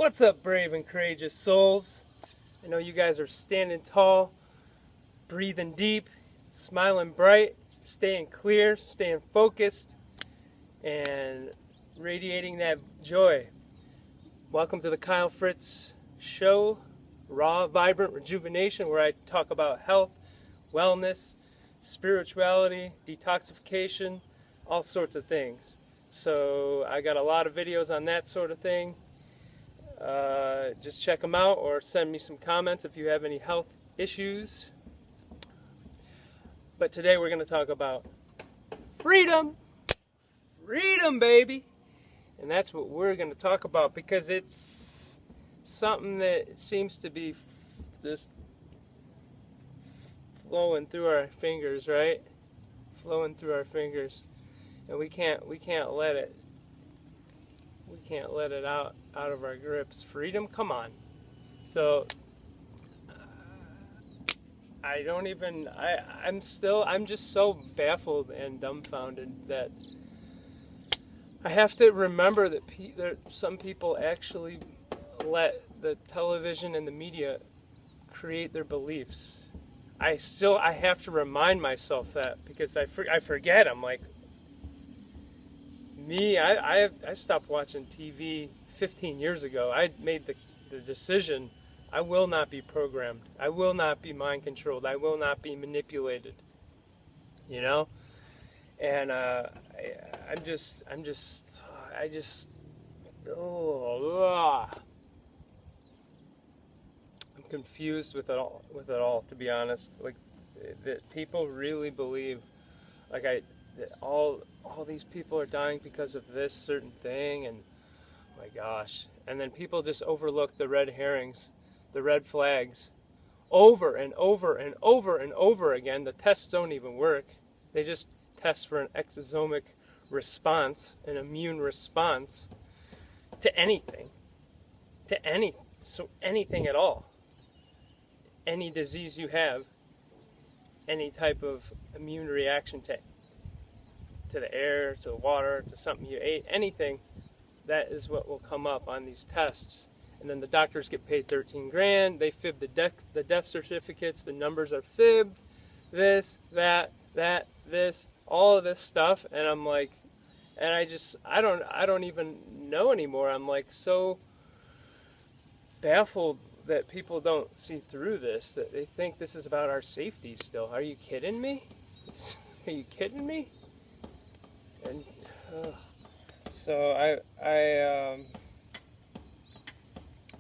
What's up, brave and courageous souls? I know you guys are standing tall, breathing deep, smiling bright, staying clear, staying focused, and radiating that joy. Welcome to the Kyle Fritz Show, Raw, Vibrant Rejuvenation, where I talk about health, wellness, spirituality, detoxification, all sorts of things. So I got a lot of videos on that sort of thing. Just check them out or send me some comments if you have any health issues. But today we're going to talk about freedom. Freedom, baby. And that's what we're going to talk about because it's something that seems to be just flowing through our fingers, right? Flowing through our fingers. And we can't let it. We can't let it out of our grips. Freedom, come on. So I'm just so baffled and dumbfounded that I have to remember that some people actually let the television and the media create their beliefs. I have to remind myself that because I forget. I'm like, I stopped watching TV 15 years ago. I made the decision, I will not be programmed. I will not be mind controlled. I will not be manipulated. You know? And I'm confused with it all, to be honest. Like, that people really believe, like that all these people are dying because of this certain thing, and my gosh. And then people just overlook the red herrings, the red flags, over and over and over and over again. The tests don't even work. They just test for an exosomic response, an immune response to anything. So anything at all. Any disease you have, any type of immune reaction to the air, to the water, to something you ate, anything, that is what will come up on these tests. And then the doctors get paid 13 grand, they fib the death certificates, the numbers are fibbed, this, that, this, all of this stuff, and I'm like, and I don't even know anymore. I'm like so baffled that people don't see through this, that they think this is about our safety still. Are you kidding me? Are you kidding me? And so I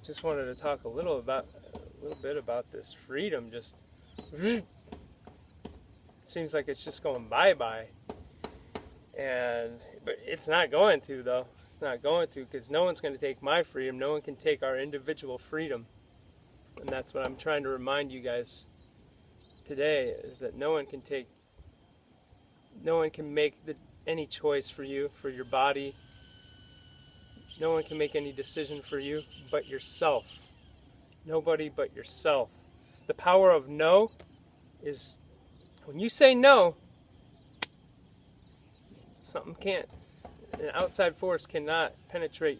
just wanted to talk a little bit about this freedom. Just it seems like it's just going bye-bye, but it's not going to, though. It's not going to, because no one's going to take my freedom. No one can take our individual freedom, and that's what I'm trying to remind you guys today, is that no one can make any choice for you, for your body. No one can make any decision for you but yourself. Nobody but yourself. The power of no is, when you say no, an outside force cannot penetrate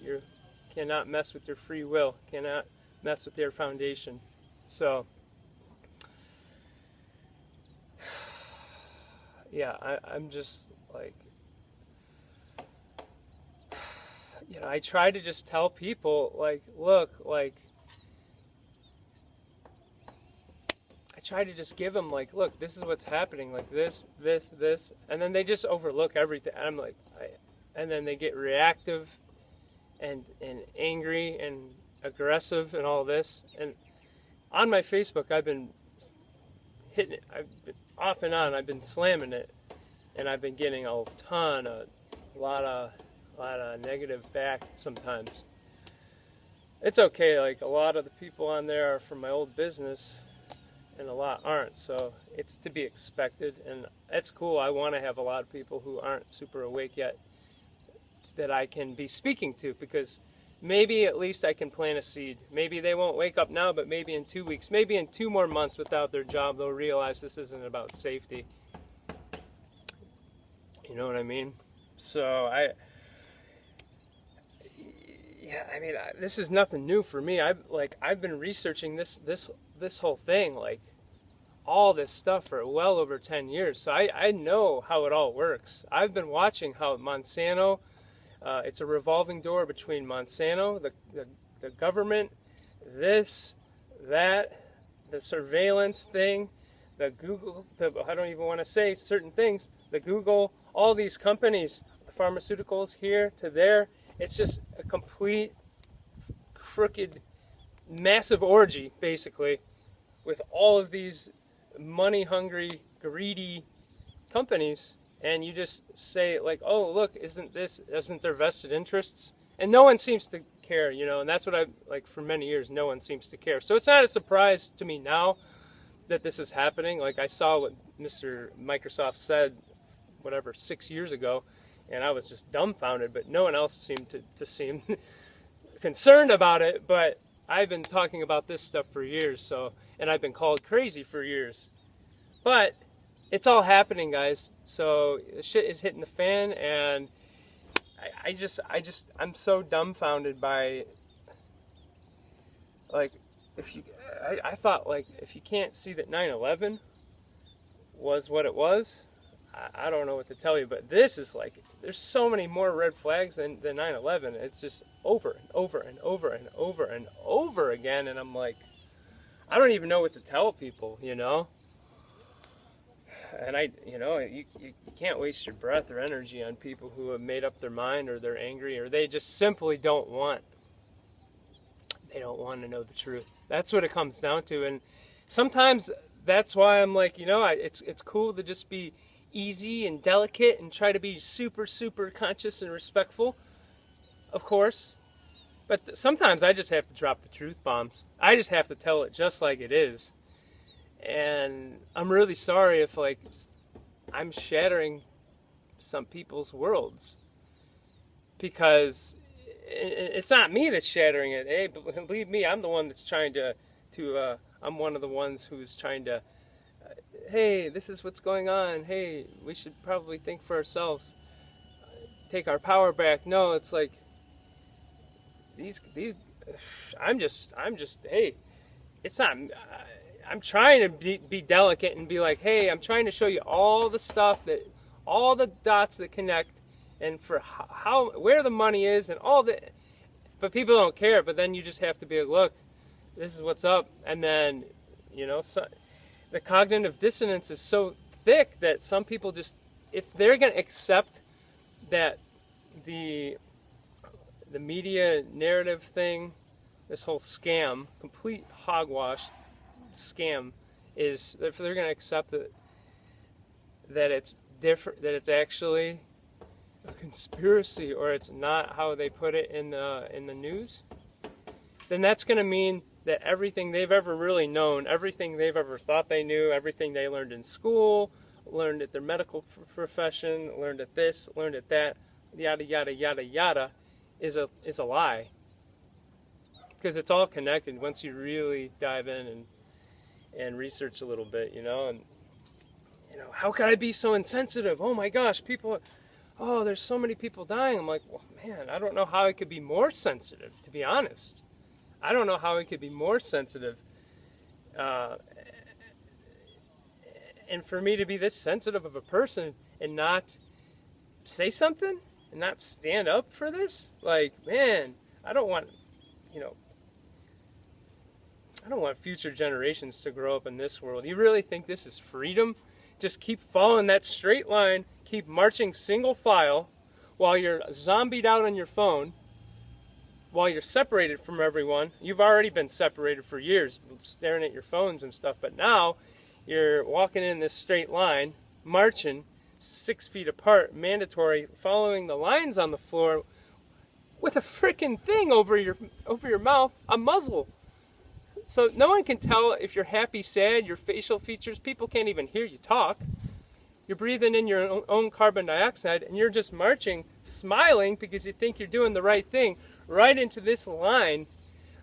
cannot mess with your free will, cannot mess with your foundation. So, yeah, I'm just like, I try to just tell people, like, look, like, I try to just give them, like, look, this is what's happening, like this, and then they just overlook everything. I'm like, and then they get reactive and angry and aggressive and all this. And on my Facebook, I've been hitting it. I've been off and on. I've been slamming it, and I've been getting a lot of negative back sometimes. It's okay, like, a lot of the people on there are from my old business and a lot aren't, so it's to be expected, and that's cool. I want to have a lot of people who aren't super awake yet that I can be speaking to, because maybe at least I can plant a seed. Maybe they won't wake up now, but maybe in 2 weeks, maybe in 2 more months without their job, they'll realize this isn't about safety. You know what I mean? So yeah, I mean, this is nothing new for me. I've been researching this whole thing, like all this stuff for well over 10 years. So I know how it all works. I've been watching how Monsanto, it's a revolving door between Monsanto, the government, this, that, the surveillance thing, the Google, I don't even want to say certain things, the Google, all these companies, the pharmaceuticals here to there. It's just a complete crooked, massive orgy, basically, with all of these money-hungry, greedy companies, and you just say, like, oh, look, isn't there vested interests? And no one seems to care, you know, and that's what for many years, no one seems to care. So it's not a surprise to me now that this is happening. Like, I saw what Mr. Microsoft said, 6 years ago, and I was just dumbfounded, but no one else seemed to seem concerned about it. But I've been talking about this stuff for years, and I've been called crazy for years. But it's all happening, guys. So the shit is hitting the fan, and I'm so dumbfounded by, like, I thought, like, if you can't see that 9/11 was what it was, I don't know what to tell you. But this is like, there's so many more red flags than 9/11. It's just over and over and over and over and over again, and I'm like, I don't even know what to tell people, you know. And you can't waste your breath or energy on people who have made up their mind, or they're angry, or they just simply don't want to know the truth. That's what it comes down to. And sometimes that's why I'm like, it's cool to just be easy and delicate and try to be super, super conscious and respectful, of course. But sometimes I just have to drop the truth bombs. I just have to tell it just like it is. And I'm really sorry if, like, I'm shattering some people's worlds, because it's not me that's shattering it. Hey, believe me, I'm the one that's trying to I'm one of the ones who's trying to, hey, this is what's going on. Hey, we should probably think for ourselves, take our power back. No, it's like these. I'm just. Hey, it's not. I'm trying to be delicate and be like, hey, I'm trying to show you all the stuff, all the dots that connect, and for where the money is and all the. But people don't care. But then you just have to be like, look, this is what's up, and then the cognitive dissonance is so thick that some people just, if they're going to accept that the media narrative thing, this whole scam, complete hogwash scam, is, if they're going to accept that it's different, that it's actually a conspiracy, or it's not how they put it in the news, then that's going to mean that everything they've ever really known, everything they've ever thought they knew, everything they learned in school, learned at their medical profession, learned at this, learned at that, yada, yada, yada, yada, is a lie. Because it's all connected once you really dive in and research a little bit, and, how could I be so insensitive? Oh my gosh, there's so many people dying. I'm like, well, man, I don't know how I could be more sensitive, to be honest. I don't know how I could be more sensitive. And for me to be this sensitive of a person and not say something and not stand up for this, like, man, I don't want future generations to grow up in this world. You really think this is freedom? Just keep following that straight line, keep marching single file while you're zombied out on your phone, while you're separated from everyone. You've already been separated for years, staring at your phones and stuff, but now you're walking in this straight line, marching 6 feet apart, mandatory, following the lines on the floor with a freaking thing over your mouth, a muzzle. So no one can tell if you're happy, sad, your facial features. People can't even hear you talk. You're breathing in your own carbon dioxide, and you're just marching, smiling because you think you're doing the right thing, right into this line,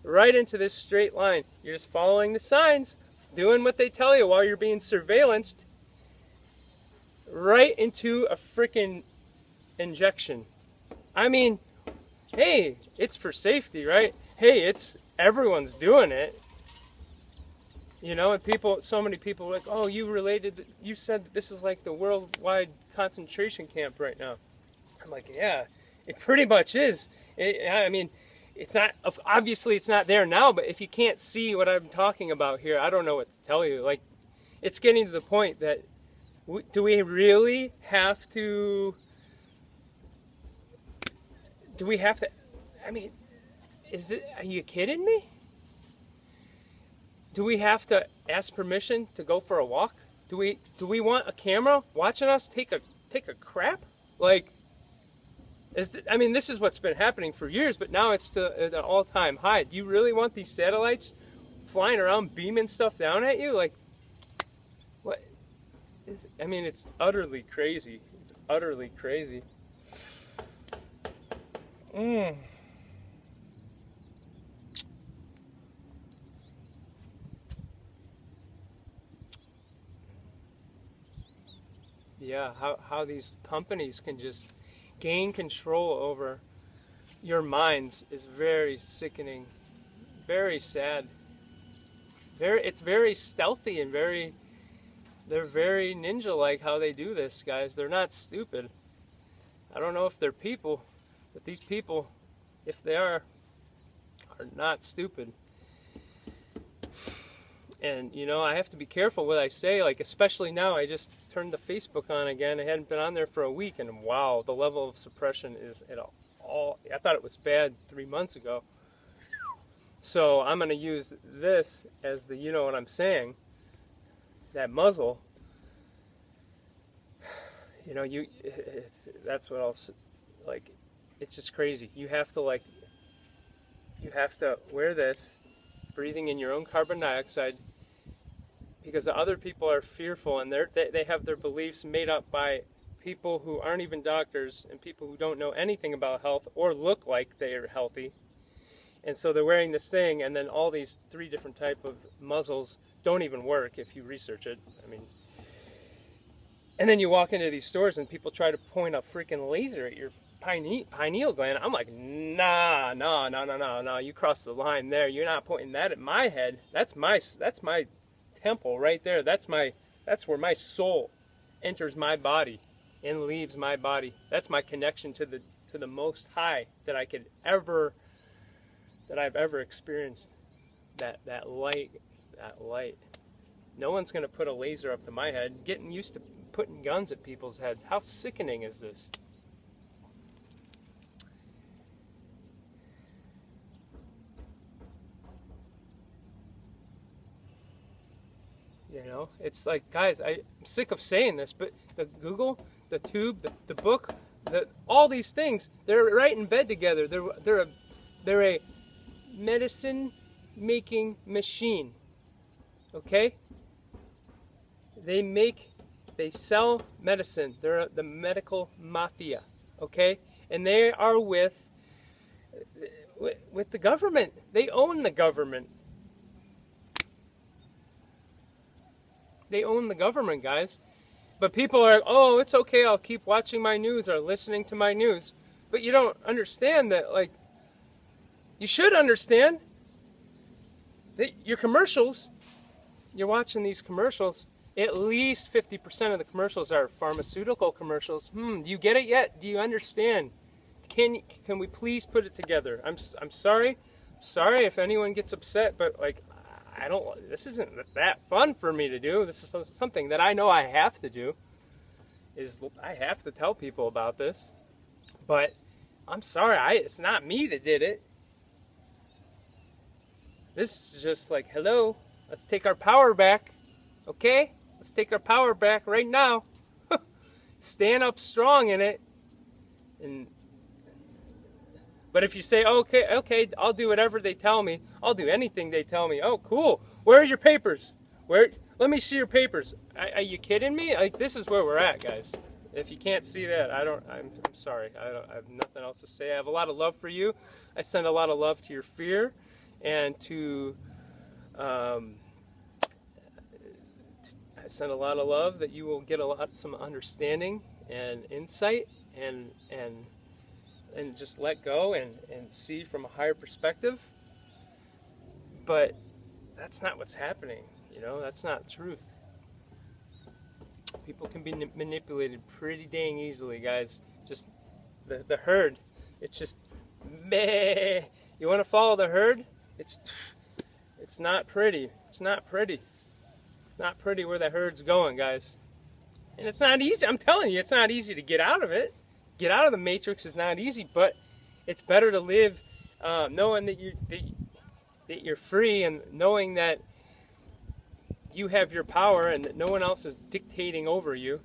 right into this straight line. You're just following the signs, doing what they tell you while you're being surveillanced, right into a freaking injection. I mean, hey, it's for safety, right? Hey, it's everyone's doing it. You know, and people, so many people are like, oh, you said that this is like the worldwide concentration camp right now. I'm like, yeah, it pretty much is. I mean, it's not, obviously it's not there now, but if you can't see what I'm talking about here, I don't know what to tell you. Like, it's getting to the point that, do we really have to, I mean, are you kidding me? Do we have to ask permission to go for a walk? Do we want a camera watching us take a crap? Like, this is what's been happening for years, but now it's to an all-time high. Do you really want these satellites flying around beaming stuff down at you? Like, what is? It's utterly crazy. It's utterly crazy. Yeah, how these companies can just gain control over your minds is very sickening, very sad. It's very stealthy and they're very ninja-like how they do this, guys. They're not stupid. I don't know if they're people, but these people, if they are not stupid. And, I have to be careful what I say, like, especially now. I just turned the Facebook on again. I hadn't been on there for a week, and wow, the level of suppression is at all. I thought it was bad 3 months ago. So I'm going to use this as the, you know what I'm saying, that muzzle. That's what else, like, it's just crazy. You have to wear this, breathing in your own carbon dioxide, because the other people are fearful, and they have their beliefs made up by people who aren't even doctors and people who don't know anything about health or look like they are healthy. And so they're wearing this thing, and then all these 3 different type of muzzles don't even work if you research it. And then you walk into these stores and people try to point a freaking laser at your pineal gland. I'm like, nah, you crossed the line there. You're not pointing that at my head. That's my temple right there. That's where my soul enters my body and leaves my body. That's my connection to the Most High that I've ever experienced. That light. No one's gonna put a laser up to my head. Getting used to putting guns at people's heads. How sickening is this? It's like, guys, I'm sick of saying this, but the Google, the Tube, the book, all these things, they're right in bed together. They're a medicine making machine. Okay? They sell medicine. They're the medical mafia. Okay? And they are with the government. They own the government. They own the government, guys. But people are, oh, it's okay, I'll keep watching my news or listening to my news. But you don't understand that, like, you should understand that your commercials, you're watching these commercials, at least 50% of the commercials are pharmaceutical commercials. Do you get it yet? Do you understand? Can we please put it together? I'm sorry. Sorry if anyone gets upset, but, like, this isn't that fun for me to do. This is something that I know I have to do. I have to tell people about this. But I'm sorry, it's not me that did it. This is just like, hello, let's take our power back. Okay? Let's take our power back right now. Stand up strong in it. But if you say, okay, I'll do whatever they tell me. I'll do anything they tell me. Oh, cool. Where are your papers? Let me see your papers. Are you kidding me? Like, this is where we're at, guys. If you can't see that, I'm sorry. I have nothing else to say. I have a lot of love for you. I send a lot of love to your fear and to I send a lot of love that you will get some understanding and insight and and just let go and see from a higher perspective. But that's not what's happening, you know, that's not truth. People can be manipulated pretty dang easily, guys. Just the herd, it's just meh. You want to follow the herd? It's not pretty. It's not pretty. It's not pretty where the herd's going, guys. And it's not easy. I'm telling you, it's not easy to get out of it. Get out of the matrix is not easy, but it's better to live knowing that you're free, and knowing that you have your power and that no one else is dictating over you,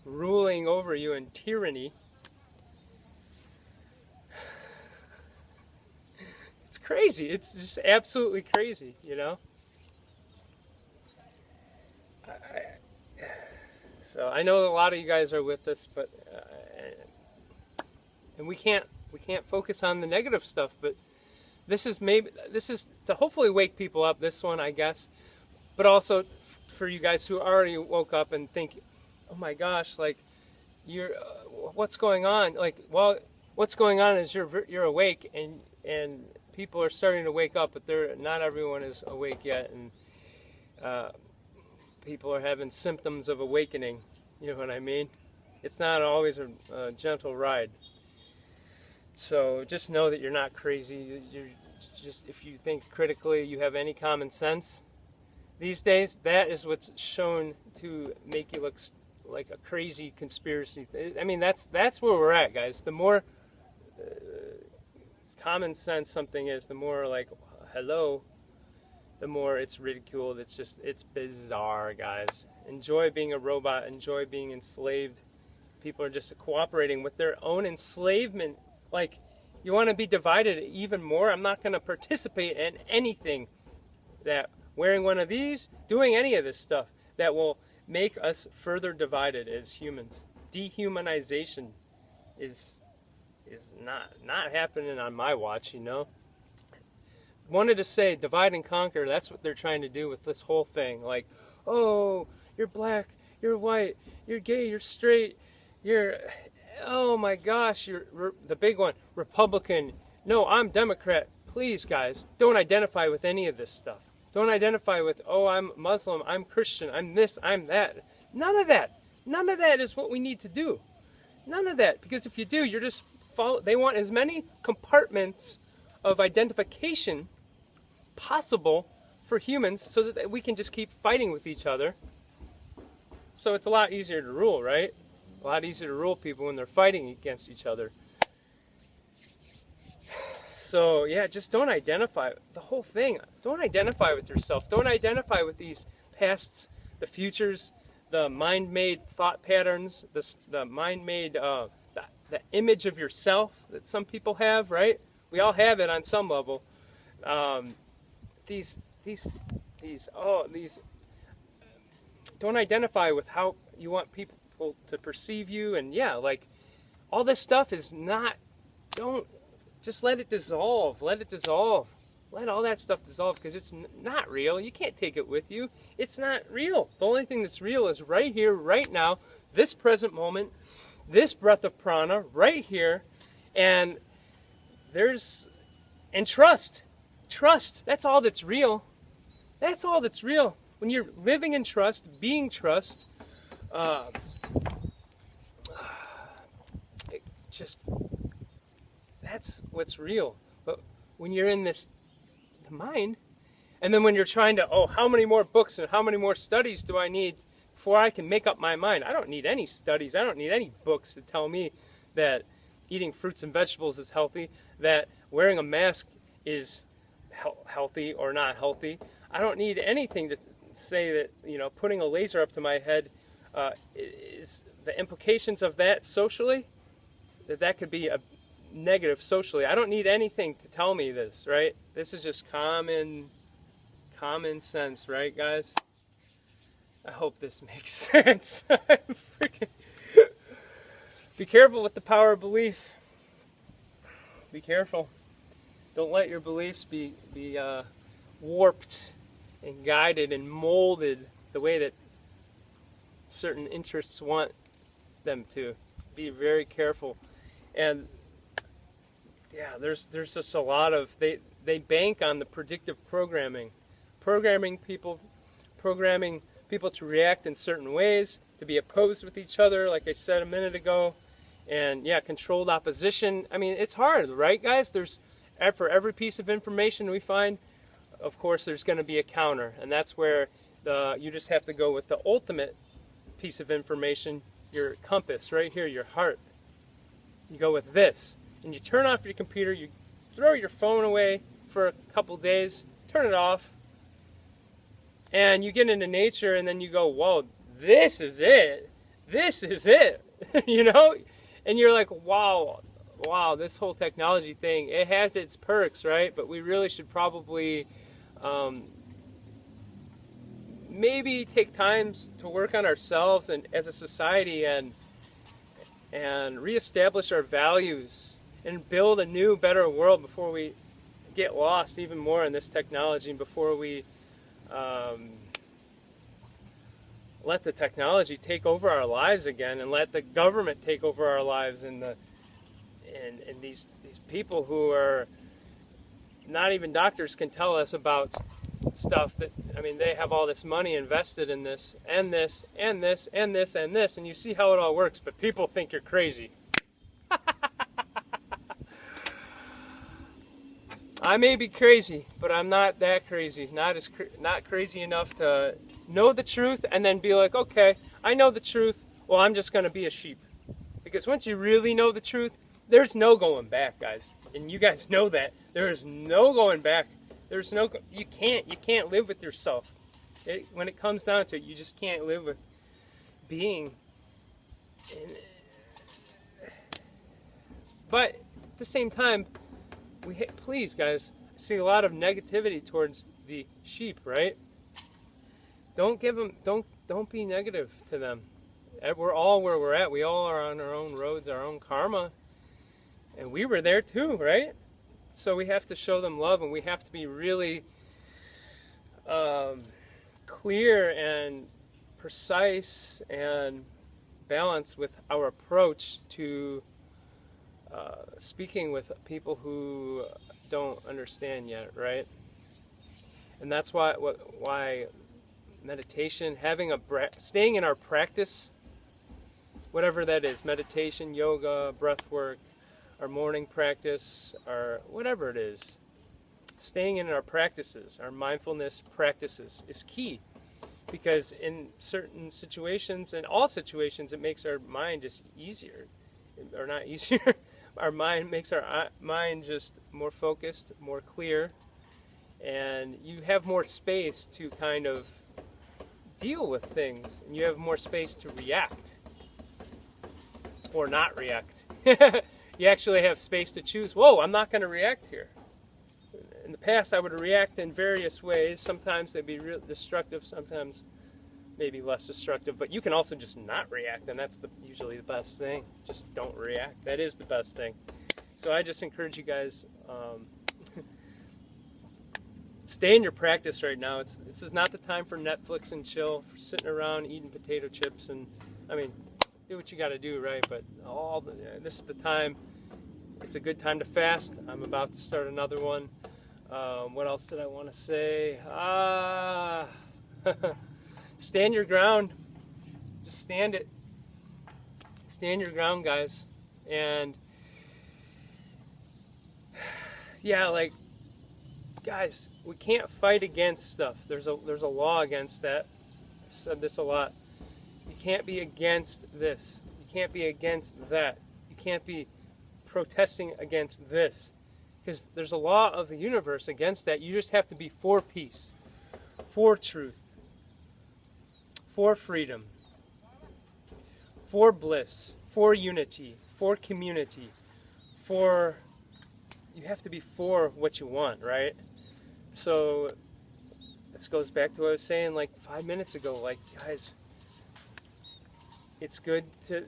ruling over you in tyranny. It's crazy. It's just absolutely crazy, you know? So I know a lot of you guys are with us, but and we can't focus on the negative stuff, but this is to hopefully wake people up, this one, I guess, but also for you guys who already woke up and think, oh my gosh, like, what's going on? Like, well, what's going on is you're awake, and people are starting to wake up, but not everyone is awake yet, and people are having symptoms of awakening. You know what I mean? It's not always a gentle ride. So just know that you're not crazy. You're just, if you think critically, you have any common sense. These days, that is what's shown to make you look like a crazy conspiracy. I mean, that's where we're at, guys. The more common sense something is, the more like, hello, the more it's ridiculed. It's bizarre, guys. Enjoy being a robot. Enjoy being enslaved. People are just cooperating with their own enslavement. Like, you want to be divided even more? I'm not going to participate in anything that wearing one of these, doing any of this stuff that will make us further divided as humans. Dehumanization is not happening on my watch, you know. Wanted to say divide and conquer. That's what they're trying to do with this whole thing. Like, oh, you're black, you're white, you're gay, you're straight, you're, oh my gosh, you're the big one, Republican. No, I'm Democrat. Please, guys, don't identify with any of this stuff. Don't identify with, oh, I'm Muslim, I'm Christian, I'm this, I'm that. None of that. None of that is what we need to do. None of that. Because if you do, you're just they want as many compartments of identification possible for humans so that we can just keep fighting with each other. So it's a lot easier to rule, right? A lot easier to rule people when they're fighting against each other. So yeah, just don't identify, the whole thing, don't identify with yourself. Don't identify with these pasts, the futures, the mind-made thought patterns, the mind-made, the image of yourself that some people have, right? We all have it on some level. These, don't identify with how you want people to perceive you, and yeah, like, all this stuff is not, just let it dissolve, let all that stuff dissolve, because it's not real. You can't take it with you. It's not real. The only thing that's real is right here, right now, this present moment, this breath of prana, right here, and trust. Trust, that's all that's real. That's all that's real. When you're living in trust, being trust, that's what's real. But when you're in the mind, and then when you're trying to, how many more books and how many more studies do I need before I can make up my mind? I don't need any studies. I don't need any books to tell me that eating fruits and vegetables is healthy, that wearing a mask is healthy or not healthy. I don't need anything to say that, putting a laser up to my head is the implications of that socially, that could be a negative socially. I don't need anything to tell me this, right? This is just common sense, right, guys? I hope this makes sense. Be careful with the power of belief. Be careful. Don't let your beliefs be warped and guided and molded the way that certain interests want them to. Be very careful. And yeah, there's just a lot of they bank on the predictive programming people to react in certain ways, to be opposed with each other, like I said a minute ago, and yeah, controlled opposition. I mean, it's hard, right, guys? For every piece of information we find, of course, there's going to be a counter, and that's where you just have to go with the ultimate piece of information, your compass right here, your heart. You go with this, and you turn off your computer, you throw your phone away for a couple days, turn it off, and you get into nature, and then you go, whoa, this is it. This is it. You know? And you're like, wow, this whole technology thing, it has its perks, right? But we really should probably maybe take time to work on ourselves and as a society and reestablish our values and build a new, better world before we get lost even more in this technology and before we let the technology take over our lives again and let the government take over our lives and these people who are not even doctors can tell us about stuff that, I mean, they have all this money invested in this and this and this and this and this, and you see how it all works, but people think you're crazy. I may be crazy, but I'm not that crazy. Not crazy enough to know the truth and then be like, okay, I know the truth. Well, I'm just going to be a sheep. Because once you really know the truth, there's no going back, guys. And you guys know that. There is no going back. You can't live with yourself. When it comes down to it, you just can't live with being. But at the same time, please, guys, I see a lot of negativity towards the sheep, right? Don't be negative to them. We're all where we're at. We all are on our own roads, our own karma. And we were there too, right? So we have to show them love, and we have to be really clear and precise and balanced with our approach to speaking with people who don't understand yet, right? And that's why meditation, staying in our practice, whatever that is, meditation, yoga, breath work, our morning practice, or whatever it is, staying in our practices, our mindfulness practices is key, because in certain situations, in all situations, it makes our mind just easier, or not easier, our mind makes our mind just more focused, more clear, and you have more space to kind of deal with things, and you have more space to react or not react. You actually have space to choose, whoa, I'm not going to react here. In the past, I would react in various ways. Sometimes they'd be real destructive, sometimes maybe less destructive, but you can also just not react, and that's usually the best thing. Just don't react. That is the best thing. So I just encourage you guys, stay in your practice right now. This is not the time for Netflix and chill, for sitting around eating potato chips, and I mean, do what you got to do, right? But this is the time. It's a good time to fast. I'm about to start another one. What else did I want to say? Stand your ground. Just stand it. Stand your ground, guys. And yeah, like, guys, we can't fight against stuff. There's a law against that. I've said this a lot. You can't be against this. You can't be against that. You can't be protesting against this, because there's a law of the universe against that. You just have to be for peace, for truth, for freedom, for bliss, for unity, for community, you have to be for what you want, right? So this goes back to what I was saying like 5 minutes ago, like, guys, it's good to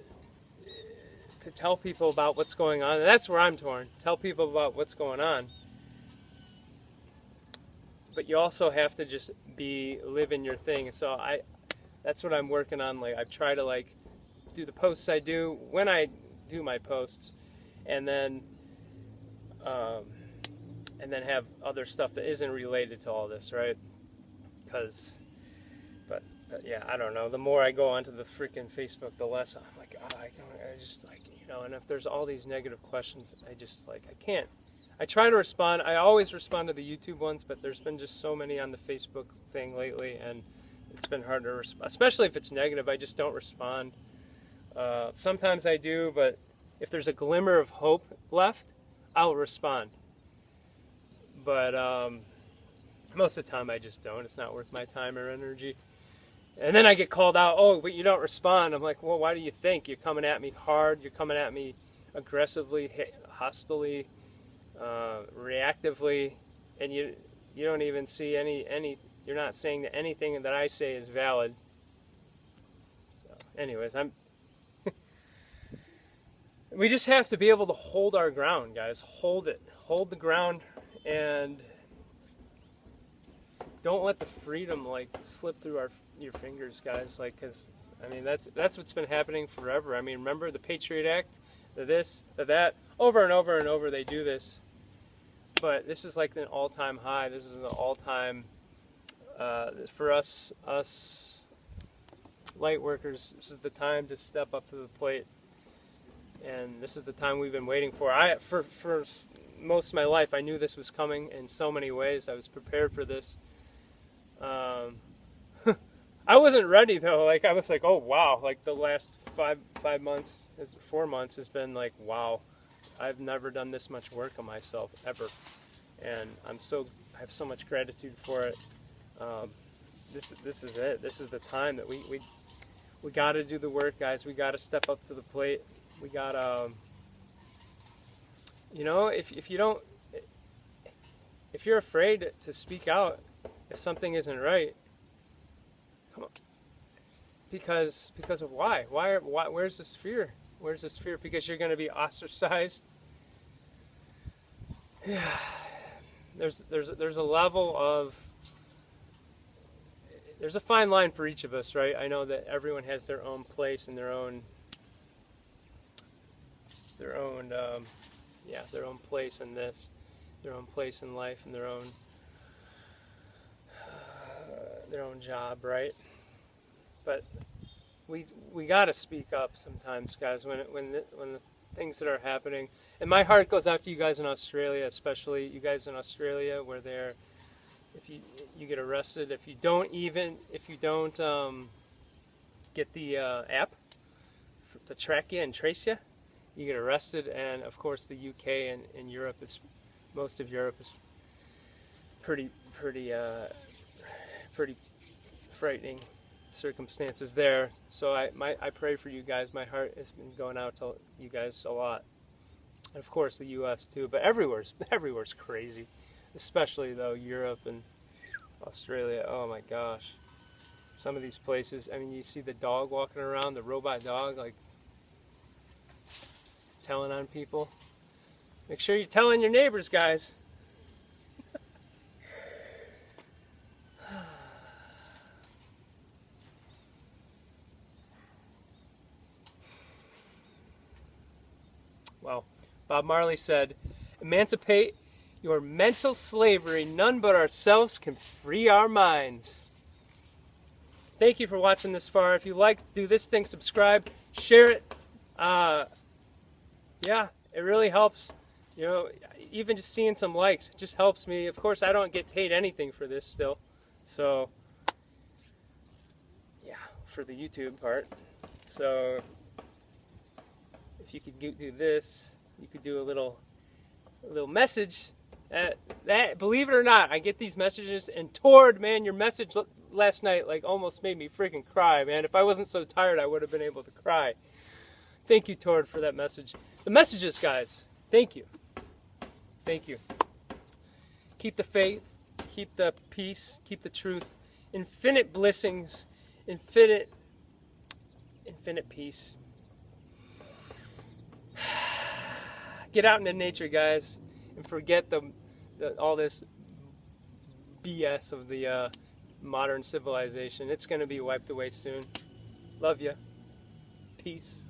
tell people about what's going on. And that's where I'm torn. Tell people about what's going on. But you also have to just live in your thing. So that's what I'm working on. Like, I try to like do the posts I do when I do my posts, and then and then have other stuff that isn't related to all this, right? But yeah, I don't know. The more I go onto the freaking Facebook, the less I'm like, oh, I just like, and if there's all these negative questions, I just like, I can't. I try to respond. I always respond to the YouTube ones, but there's been just so many on the Facebook thing lately, and it's been hard to respond, especially if it's negative. I just don't respond. Sometimes I do, but if there's a glimmer of hope left, I'll respond. But most of the time I just don't. It's not worth my time or energy. And then I get called out, oh, but you don't respond. I'm like, well, why do you think? You're coming at me hard. You're coming at me aggressively, hostilely, reactively, and you don't even see any. You're not saying that anything that I say is valid. So, anyways, we just have to be able to hold our ground, guys. Hold the ground, and don't let the freedom like slip through your fingers, guys. Like, because I mean that's what's been happening forever. I mean, remember the Patriot Act, the this, the that, over and over and over they do this. But this is like an all-time high. This is an all-time for us light workers. This is the time to step up to the plate, and this is the time we've been waiting for. For most of my life, I knew this was coming in so many ways. I was prepared for this. I wasn't ready though. Like, I was like, oh wow, like the last 4 months has been like, wow, I've never done this much work on myself ever, and I have so much gratitude for it. This is it. This is the time that we got to do the work, guys. We got to step up to the plate. We got if you're afraid to speak out if something isn't right, come on. Because of why? Where's this fear? Where's this fear? Because you're going to be ostracized. Yeah. There's a level of, there's a fine line for each of us, right? I know that everyone has their own place and their own place in this, their own place in life, and their own job, right? But we got to speak up sometimes, guys, when the things that are happening. And my heart goes out to you guys in Australia, especially you guys in Australia, where if you get arrested, if you don't get the app to track you and trace you, you get arrested. And of course the UK and Europe most of Europe is pretty frightening circumstances there. So I pray for you guys. My heart has been going out to you guys a lot, and of course the U.S. too. But everywhere's crazy, especially though Europe and Australia. Oh my gosh, some of these places. I mean, you see the dog walking around, the robot dog, like telling on people. Make sure you're telling your neighbors, guys. Well, Bob Marley said, "Emancipate your mental slavery. None but ourselves can free our minds." Thank you for watching this far. If you like, do this thing, subscribe, share it. Yeah, it really helps. Even just seeing some likes, it just helps me. Of course, I don't get paid anything for this still. So, yeah, for the YouTube part. So, if you could do this, you could do a little message. That, believe it or not, I get these messages, and Tord, man, your message last night like almost made me freaking cry, man. If I wasn't so tired, I would have been able to cry. Thank you, Tord, for that message. The messages, guys. Thank you. Thank you. Keep the faith, keep the peace, keep the truth. Infinite blessings, infinite peace. Get out into nature, guys, and forget all this BS of the modern civilization. It's going to be wiped away soon. Love ya. Peace.